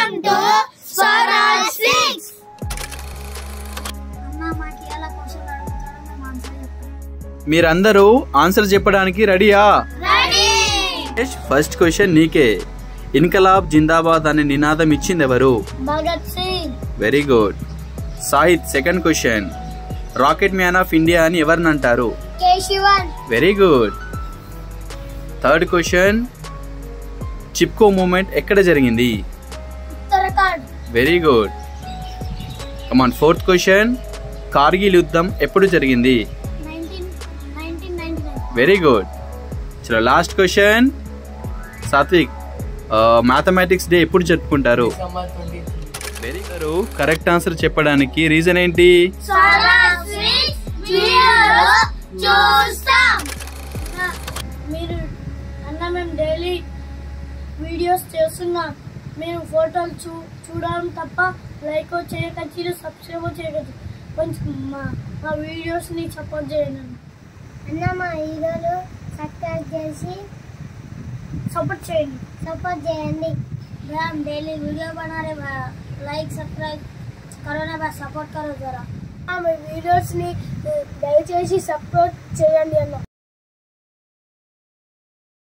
Welcome to Swaraj 6. మీరందరూ answer చెప్పడానికి రెడీయా? ఫస్ట్ క్వశ్చన్ నీకే. ఇన్కలాబ్ జిందాబాద్ అనే నినాదం ఇచ్చింది ఎవరు? Bhagat Singh. Very good. Sahid second question. Rocket man of India అని ఎవరిని అంటారు? Keshavan. Very good. Third question. Chipko movement ఎక్కడ జరిగింది? Uttarakhand. Very good. Come on fourth question. Kargil యుద్ధం ఎప్పుడు జరిగింది? 1999. Very good. చలో last question. Satvik, mathematics day ఎప్పుడు జరుపుకుంటారు? Very good. కరెక్ట్ ఆన్సర్ చెప్పడానికి రీజన్ ఏంటి? స్వరాజ్ 6 చూస్తాం. మీరు మేము డైలీ వీడియోస్ చేస్తున్నాం. మీరు ఫోటోలు చూడడం తప్ప లైక్ చేయవచ్చు, సబ్స్క్రైబ్ చేయవచ్చు. కొంచెం మా వీడియోస్ని సపోర్ట్ చేయండి అన్న. మా హీరోలు సబ్స్క్రైబ్ చేసి సపోర్ట్ చేయండి. हम डेली वीडियो बना रहे, लाइक सब्सक्राइब करो ना, बस सपोर्ट करो जरा. वीडियोस ని దయచేసి సపోర్ట్ చేయండి అన్న.